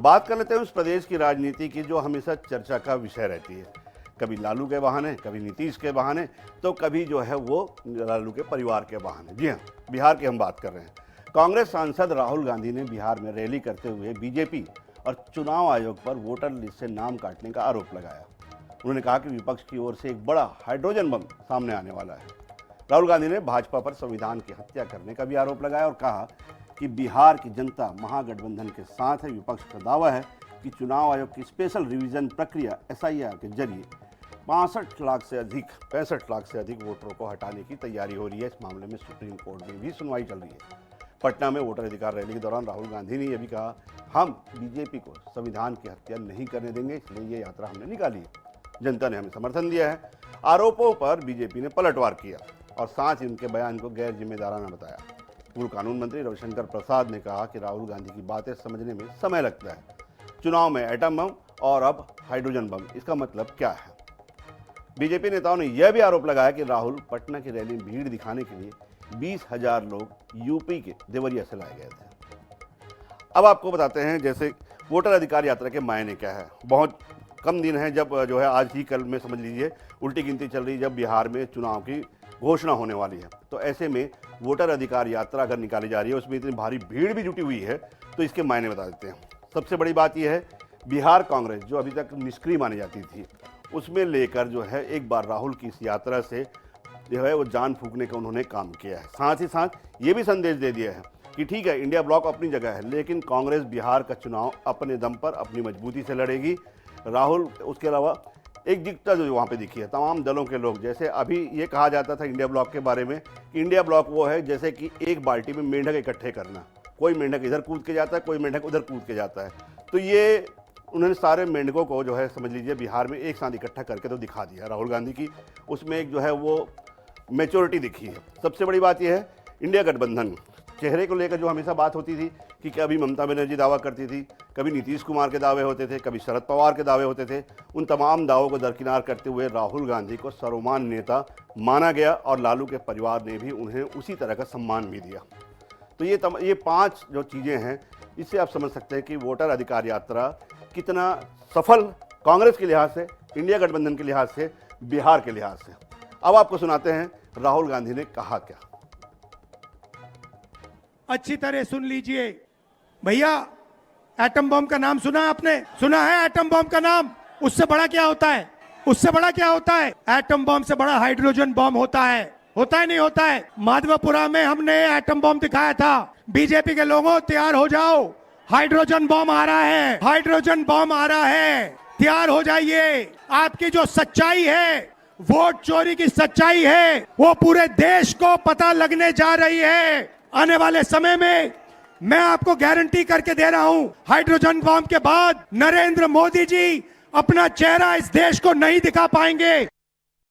बात कर लेते हैं उस प्रदेश की राजनीति की जो हमेशा चर्चा का विषय रहती है। कभी लालू के बहाने, कभी नीतीश के बहाने, तो कभी जो है वो लालू के परिवार के बहाने। जी हाँ, बिहार की हम बात कर रहे हैं। कांग्रेस सांसद राहुल गांधी ने बिहार में रैली करते हुए बीजेपी और चुनाव आयोग पर वोटर लिस्ट से नाम काटने का आरोप लगाया। उन्होंने कहा कि विपक्ष की ओर से एक बड़ा हाइड्रोजन बम सामने आने वाला है। राहुल गांधी ने भाजपा पर संविधान की हत्या करने का भी आरोप लगाया और कहा कि बिहार की जनता महागठबंधन के साथ है। विपक्ष का दावा है कि चुनाव आयोग की स्पेशल रिवीजन प्रक्रिया SIR के जरिए 65 लाख से अधिक वोटरों को हटाने की तैयारी हो रही है। इस मामले में सुप्रीम कोर्ट में भी सुनवाई चल रही है। पटना में वोटर अधिकार रैली के दौरान राहुल गांधी ने यह भी कहा, हम बीजेपी को संविधान की हत्या नहीं करने देंगे, इसलिए ये यात्रा हमने निकाली है। जनता ने हमें समर्थन दिया है। आरोपों पर बीजेपी ने पलटवार किया और साथ ही उनके बयान को गैर जिम्मेदाराना बताया। पूर्व कानून मंत्री रविशंकर प्रसाद ने कहा कि राहुल गांधी की बातें समझने में समय लगता है। चुनाव में एटम बम और अब हाइड्रोजन बम, इसका मतलब क्या है? बीजेपी नेताओं ने यह भी आरोप लगाया कि राहुल पटना की रैली में भीड़ दिखाने के लिए 20,000 लोग यूपी के देवरिया से लाए गए थे। अब आपको बताते हैं जैसे वोटर अधिकार यात्रा के मायने क्या है। बहुत कम दिन है जब जो है आज ही कल में समझ लीजिए उल्टी गिनती चल रही, जब बिहार में चुनाव की घोषणा होने वाली है। तो ऐसे में वोटर अधिकार यात्रा अगर निकाली जा रही है, उसमें इतनी भारी भीड़ भी जुटी हुई है, तो इसके मायने बता देते हैं। सबसे बड़ी बात यह है, बिहार कांग्रेस जो अभी तक निष्क्रिय मानी जाती थी, उसमें लेकर जो है एक बार राहुल की इस यात्रा से जो है वो जान फूंकने का उन्होंने काम किया है। साथ ही साथ ये भी संदेश दे दिया है कि ठीक है, इंडिया ब्लॉक अपनी जगह है, लेकिन कांग्रेस बिहार का चुनाव अपने दम पर अपनी मजबूती से लड़ेगी। राहुल उसके अलावा एक दिक्कत जो वहाँ पे दिखी है, तमाम दलों के लोग, जैसे अभी ये कहा जाता था इंडिया ब्लॉक के बारे में कि इंडिया ब्लॉक वो है जैसे कि एक बाल्टी में मेंढक इकट्ठे करना, कोई मेंढक इधर कूद के जाता है, कोई मेंढक उधर कूद के जाता है। तो ये उन्होंने सारे मेंढकों को जो है समझ लीजिए बिहार में एक साथ इकट्ठा करके तो दिखा दिया राहुल गांधी की, उसमें एक जो है वो मैच्योरिटी दिखी है। सबसे बड़ी बात यह है, इंडिया गठबंधन चेहरे को लेकर जो हमेशा बात होती थी कि कभी ममता बनर्जी दावा करती थी, कभी नीतीश कुमार के दावे होते थे, कभी शरद पवार के दावे होते थे, उन तमाम दावों को दरकिनार करते हुए राहुल गांधी को सर्वमान्य नेता माना गया और लालू के परिवार ने भी उन्हें उसी तरह का सम्मान भी दिया। तो ये 5 जो चीज़ें हैं, इससे आप समझ सकते हैं कि वोटर अधिकार यात्रा कितना सफल कांग्रेस के लिहाज से, इंडिया गठबंधन के लिहाज से, बिहार के लिहाज से। अब आपको सुनाते हैं राहुल गांधी ने कहा क्या। अच्छी तरह सुन लीजिए भैया, एटम बम का नाम सुना आपने? सुना है एटम बम का नाम? उससे बड़ा क्या होता है? उससे बड़ा क्या होता है? एटम बम से बड़ा हाइड्रोजन बम होता है। होता है नहीं होता है? माधवपुरा में हमने एटम बम दिखाया था। बीजेपी के लोगों तैयार हो जाओ, हाइड्रोजन बम आ रहा है, हाइड्रोजन बम आ रहा है, तैयार हो जाइए। आपकी जो सच्चाई है, वोट चोरी की सच्चाई है, वो पूरे देश को पता लगने जा रही है। आने वाले समय में मैं आपको गारंटी करके दे रहा हूं, हाइड्रोजन बम के बाद नरेंद्र मोदी जी अपना चेहरा इस देश को नहीं दिखा पाएंगे।